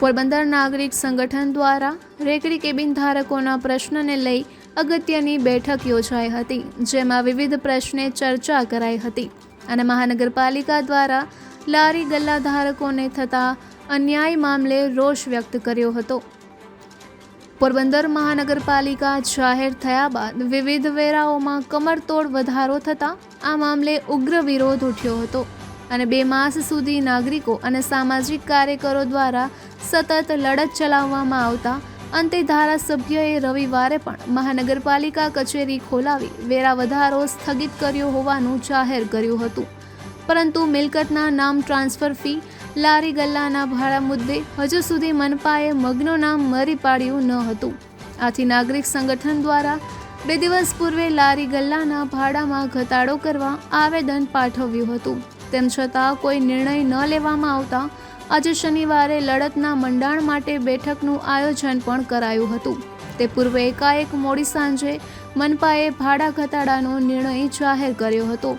પોરબંદર નાગરિક સંગઠન દ્વારા રેકડી કેબિન ધારકોના પ્રશ્નને લઈ અગત્યની બેઠક યોજાઈ હતી, જેમાં વિવિધ પ્રશ્ને ચર્ચા કરાઈ હતી અને મહાનગરપાલિકા દ્વારા લારી ગલ્લા ધારકોને થતા અન્યાય મામલે રોષ વ્યક્ત કર્યો હતો. પોરબંદર મહાનગરપાલિકા જાહેર થયા બાદ વિવિધ વેરાઓમાં કમરતોડ વધારો થતાં આ મામલે ઉગ્ર વિરોધ ઉઠ્યો હતો અને 2 માસ સુધી નાગરિકો અને સામાજિક કાર્યકરો દ્વારા સતત લડત ચલાવવામાં આવતા અંતે ધારાસભ્યએ રવિવારે પણ મહાનગરપાલિકા કચેરી ખોલાવી વેરા વધારો સ્થગિત કર્યો હોવાનું જાહેર કર્યું હતું. પરંતુ મિલકતના નામ ટ્રાન્સફર ફી, લારી ગલ્લાના ભાડા મુદ્દે હજુ સુધી મનપાએ મગનું નામ મરી પાડ્યું ન હતું. આથી નાગરિક સંગઠન દ્વારા 2 દિવસ પૂર્વે લારી ગલ્લાના ભાડામાં ઘટાડો કરવા આવેદન પાઠવ્યું હતું. તેમ છતાં કોઈ નિર્ણય ન લેવામાં આવતા આજે શનિવારે લડતના મંડાણ માટે બેઠકનું આયોજન પણ કરાયું હતું. તે પૂર્વે એકાએક મોડી સાંજે મનપાએ ભાડા ઘટાડાનો નિર્ણય જાહેર કર્યો હતો.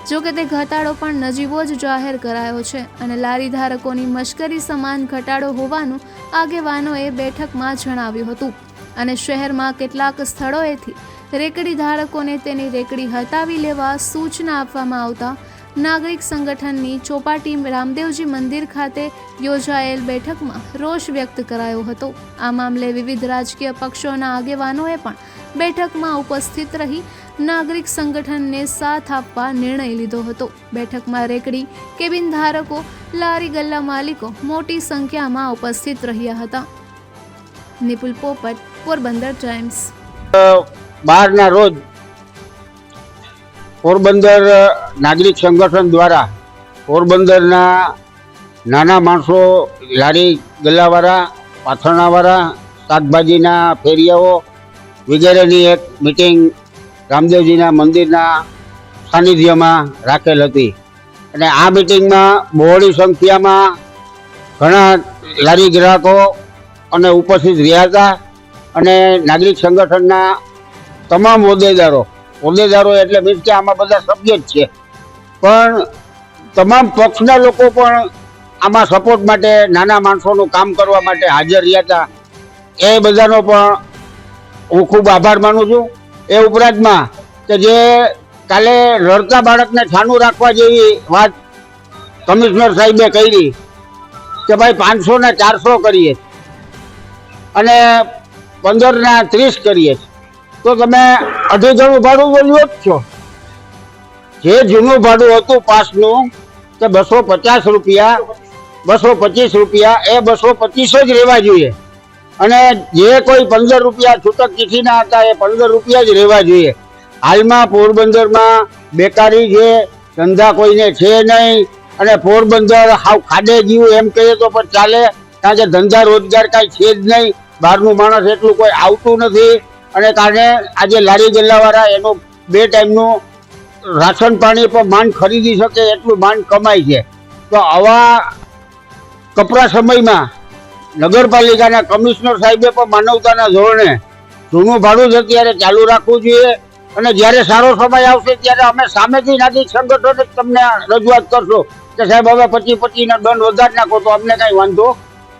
જોકે તે ઘટાડો પણ નજીવો જ જાહેર કરાયો છે અને લારી ધારકોની મશ્કરી સમાન ઘટાડો હોવાનું આગેવાનોએ બેઠકમાં જણાવ્યું હતું અને શહેરમાં કેટલાક સ્થળોએથી રેકડી ધારકોને તેની રેકડી હટાવી લેવા સૂચના આપવામાં આવતા નાગરિક સંગઠનની ચોપાટી રામદેવજી મંદિર ખાતે યોજાયેલ બેઠકમાં રોષ વ્યક્ત કરાયો હતો. આ મામલે વિવિધ રાજકીય પક્ષોના આગેવાનોએ પણ બેઠકમાં ઉપસ્થિત રહી નાગરિક સંગઠનને સાથ આપવા નિર્ણય લીધો હતો. બેઠકમાં રેકડી કેબિન ધારકો, લારી ગલ્લા માલિકો મોટી સંખ્યામાં ઉપસ્થિત રહ્યા હતા. નિપુલ પોપટ, પોરબંદર ટાઈમ્સ. 12 રોજ પોરબંદર નાગરિક સંગઠન દ્વારા પોરબંદરના નાના માણસો, લારી ગલ્લાવાળા, પાથરણાવાળા, શાકભાજીના ફેરિયાઓ વગેરેની એક મિટિંગ રામદેવજીના મંદિરના સાનિધ્યમાં રાખેલ હતી અને આ મિટિંગમાં બહોળી સંખ્યામાં ઘણા લારી ગ્રાહકો અને ઉપસ્થિત રહ્યા હતા અને નાગરિક સંગઠનના તમામ હોદ્દેદારો એટલે મીન્સ કે આમાં બધા સભ્ય જ છે, પણ તમામ પક્ષના લોકો પણ આમાં સપોર્ટ માટે, નાના માણસોનું કામ કરવા માટે હાજર રહ્યા હતા. એ બધાનો પણ હું ખૂબ આભાર માનું છું. એ ઉપરાંતમાં કે જે કાલે રડતા બાળકને છાનું રાખવા જેવી વાત કમિશનર સાહેબે કરી કે ભાઈ 500 ને 400 કરીએ અને 15 ને 30 કરીએ, તો તમે 2.5 ગણું ભાડું બોલ્યો જ છો. જે જૂનું ભાડું હતું પાસનું કે 250 રૂપિયા, 225 રૂપિયા, એ 225 જ રહેવા જોઈએ અને જે કોઈ 15 રૂપિયા છૂટક ચીઠીના હતા એ 15 રૂપિયા જ રહેવા જોઈએ. હાલમાં પોરબંદરમાં બેકારી છે, ધંધા કોઈને છે નહીં અને પોરબંદર હાવ ખાડે ગયું એમ કહીએ તો પણ ચાલે, કારણ કે ધંધા રોજગાર કાંઈ છે જ નહીં. બહારનું માણસ એટલું કોઈ આવતું નથી અને કારણે આજે લારી ગલ્લાવાળા એનું 2 ટાઈમનું રાશન પાણી પણ માંડ ખરીદી શકે એટલું માંડ કમાય છે. તો આવા કપરા સમયમાં નગરપાલિકાના કમિશનર સાહેબે પણ માનવતાના ધોરણે જૂનું ભાડું જ અત્યારે ચાલુ રાખવું જોઈએ અને જ્યારે સારો સમય આવશે ત્યારે અમે સામેથી નાગરિક સંગઠન જ તમને રજૂઆત કરશું કે સાહેબ હવે 25-25 દંડ વધારી નાખો, તો અમને કાંઈ વાંધો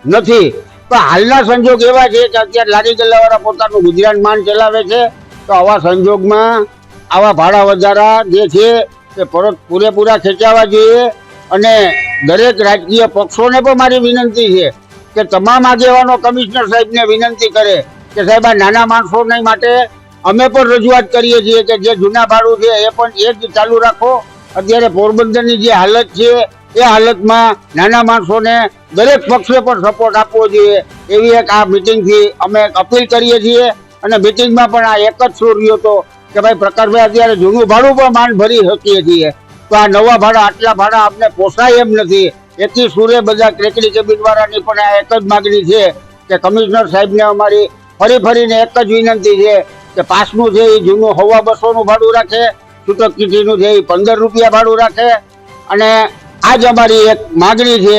નથી. પણ હાલના સંજોગ એવા છે કે અત્યારે લારી ગલ્લાવાળા પોતાનું ગુજરાન માંડ ચલાવે છે, તો આવા સંજોગમાં આવા ભાડા વધારા જે છે તે પૂરેપૂરા ખેંચાવા જોઈએ અને દરેક રાજકીય પક્ષોને પણ મારી વિનંતી છે કે તમામ આગેવાનો કમિશનર સાહેબને વિનંતી કરે કે સાહેબ આ નાના માણસોને માટે અમે પણ રજૂઆત કરીએ છીએ કે જે જૂના ભાડું છે એ પણ એ જ ચાલુ રાખો. અત્યારે પોરબંદરની જે હાલત છે એ હાલતમાં નાના માણસોને દરેક પક્ષે પણ સપોર્ટ આપવો જોઈએ એવી એક આ મિટિંગથી અમે અપીલ કરીએ છીએ. અને મિટિંગમાં પણ આ એક જ સુર રહ્યો હતો કે ભાઈ પ્રકાશભાઈ અત્યારે જૂનું ભાડું પણ માંડ ભરી શકીએ છીએ, તો આ નવા ભાડા, આટલા ભાડા અમને પોસાય એમ નથી. એથી સુરે બધા રેકડી કેબિન વાળાની પણ આ એક જ માગણી છે કે કમિશનર સાહેબને અમારી ફરીને એક જ વિનંતી છે કે પાસનું છે એ જૂનું 250 ભાડું રાખે, છૂટક ચીઠીનું છે એ 15 રૂપિયા ભાડું રાખે અને આ જ અમારી એક માગણી છે.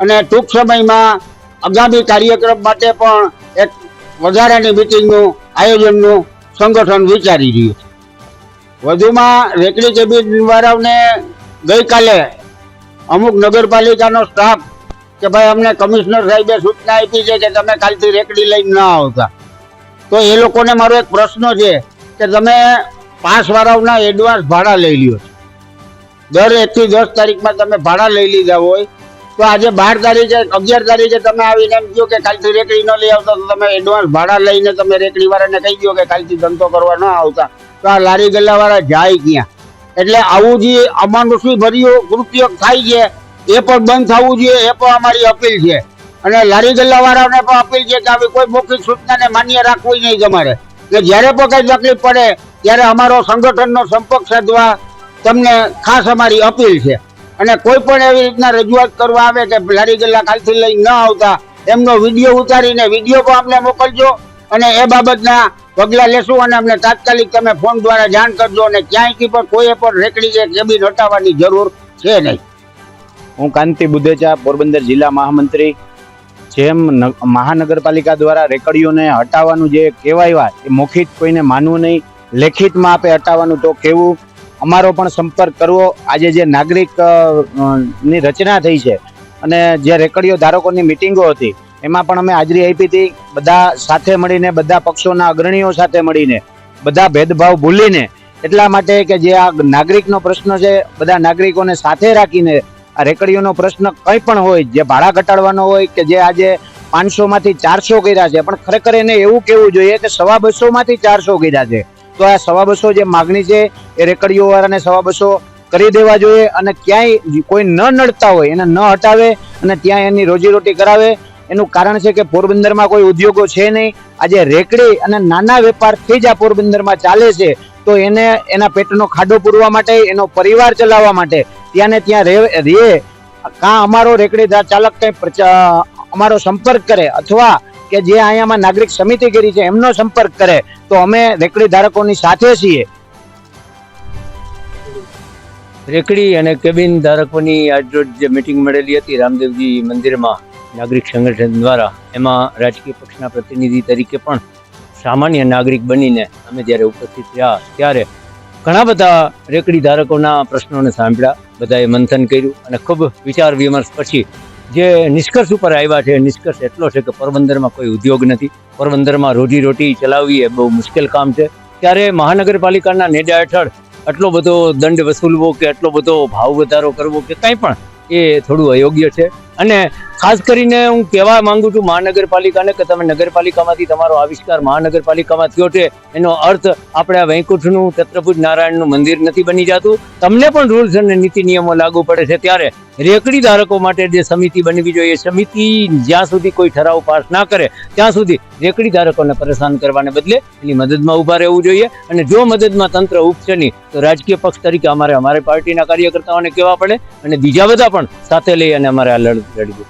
અને ટૂંક સમયમાં આગામી કાર્યક્રમ માટે પણ એક વધારાની મિટિંગનું આયોજનનું સંગઠન વિચારી રહ્યું છે. વધુમાં રેકડી કેબિન વાળાઓને ગઈકાલે અમુક નગરપાલિકાનો સ્ટાફ કે ભાઈ અમને કમિશનર સાહેબે સૂચના આપી છે કે તમે કાલથી રેકડી લઈને ન આવતા. તો એ લોકોને મારો એક પ્રશ્ન છે કે તમે 5 વારાઓના એડવાન્સ ભાડા લઈ લ્યો છો. દર 1 થી 10 તારીખમાં તમે ભાડા લઈ લીધા હોય તો આજે 12 તારીખે 11 તારીખે તમે આવીને એમ કહો કે કાલથી રેકડી ન લઈ આવતા, તો તમે એડવાન્સ ભાડા લઈને તમે રેકડી વાળાને કહી દો કે કાલથી ધંધો કરવા ન આવતા, તો આ લારી ગલ્લા વાળા જાય ક્યાં? એટલે આવું જે અમાનુષી ભર્યું કૃત્ય થાય છે એ પણ બંધ થવું જોઈએ, એ પણ અમારી અપીલ છે. અને લારી ગલ્લા વાળાને પણ અપીલ છે કે આવી કોઈ મૌખિક સૂચનાને માન્ય રાખવી નહીં તમારે. કે જ્યારે પણ કઈ તકલીફ પડે ત્યારે અમારો સંગઠનનો સંપર્ક સાધવા તમને ખાસ અમારી અપીલ છે. અને કોઈ પણ એવી રીતના રજૂઆત કરવા આવે કે લારી ગલ્લા કાલથી લઈ ન આવતા, એમનો વિડીયો ઉતારીને વિડીયો પણ અમને મોકલજો અને એ બાબતના પગલાં લેશું અને અમને તાત્કાલિક તમે ફોન દ્વારા જાણ કરજો. અને ક્યાંયથી પણ કોઈએ પણ રેકડી કે કેબિન હટાવવાની જરૂર છે નહીં. હું કાંતિ બુધેચા, પોરબંદર જિલ્લા મહામંત્રી. જેમ મહાનગરપાલિકા દ્વારા રેકડીઓને હટાવવાનું જે કહેવાય એ મૌખિક કોઈને માનવું નહીં, લેખિતમાં આપે હટાવવાનું તો કેવું. અમારો પણ સંપર્ક કરવો. આજે જે નાગરિક ની રચના થઈ છે અને જે રેકડીઓ ધારકોની મિટિંગો હતી એમાં પણ અમે હાજરી આપી હતી. બધા સાથે મળીને, બધા પક્ષોના અગ્રણીઓ સાથે મળીને, બધા ભેદભાવ ભૂલીને, એટલા માટે કે જે આ નાગરિકનો પ્રશ્ન છે, બધા નાગરિકોને સાથે રાખીને આ રેકડીઓનો પ્રશ્ન કંઈ પણ હોય, જે ભાડા ઘટાડવાનો હોય કે જે આજે 500 માંથી 400 કર્યા છે, પણ ખરેખર એને એવું કહેવું જોઈએ કે 250 માંથી 400 કર્યા છે. તો આ 250 જે માગણી છે એ રેકડીઓ વાળાને 250 કરી દેવા જોઈએ અને ક્યાંય કોઈ ન નડતા હોય એને ન હટાવે અને ત્યાં એની રોજીરોટી કરાવે. એનું કારણ છે કે પોરબંદરમાં કોઈ ઉદ્યોગો છે નહીં. આજે રેકડી અને નાના વેપારથી જ આ પોરબંદરમાં ચાલે છે. તો એને એના પેટનો ખાડો પૂરવા માટે, એનો પરિવાર ચલાવવા માટે ત્યાં ને ત્યાં રહે કાં અમારો રેકડી ચાલક કંઈ અમારો સંપર્ક કરે અથવા કે જે અહીંયામાં નાગરિક સમિતિ કરી છે એમનો સંપર્ક કરે તો અમે રેકડી ધારકોની સાથે છીએ. રેકડી અને કેબિન ધારકોની આજરોજ જે મિટિંગ મળેલી હતી રામદેવજી મંદિરમાં નાગરિક સંગઠન દ્વારા, એમાં રાજકીય પક્ષના પ્રતિનિધિ તરીકે પણ સામાન્ય નાગરિક બનીને અમે જ્યારે ઉપસ્થિત થયા ત્યારે ઘણા બધા રેકડી ધારકોના પ્રશ્નોને સાંભળ્યા, બધાએ મંથન કર્યું અને ખૂબ વિચાર વિમર્શ પછી જે નિષ્કર્ષ ઉપર આવ્યા છે, નિષ્કર્ષ એટલો છે કે પોરબંદરમાં કોઈ ઉદ્યોગ નથી, પોરબંદરમાં રોજીરોટી ચલાવવી એ બહુ મુશ્કેલ કામ છે. ત્યારે મહાનગરપાલિકાના નેજા હેઠળ આટલો બધો દંડ વસૂલવો કે આટલો બધો ભાવ વધારો કરવો કે કંઈ પણ એ થોડું અયોગ્ય છે. અને ખાસ કરીને હું કહેવા માંગુ છું મહાનગરપાલિકાને કે તમે નગરપાલિકામાંથી તમારો આવિષ્કાર મહાનગરપાલિકામાં થયો છે, એનો અર્થ આપણે આ વૈકુંઠનું છત્રભુજ નારાયણનું મંદિર નથી બની જતું. તમને પણ રૂલ્સ અને નીતિ નિયમો લાગુ પડે છે. ત્યારે રેકડી ધારકો માટે જે સમિતિ બનવી જોઈએ, સમિતિ જ્યાં સુધી કોઈ ઠરાવ પાસ ના કરે ત્યાં સુધી રેકડી ધારકોને પરેશાન કરવાને બદલે એની મદદમાં ઊભા રહેવું જોઈએ. અને જો મદદમાં તંત્ર ઉપસે નહીં તો રાજકીય પક્ષ તરીકે અમારી પાર્ટીના કાર્યકર્તાઓને કહેવા પડે અને બીજા બધા પણ સાથે લઈ અને અમારે આ લડવું.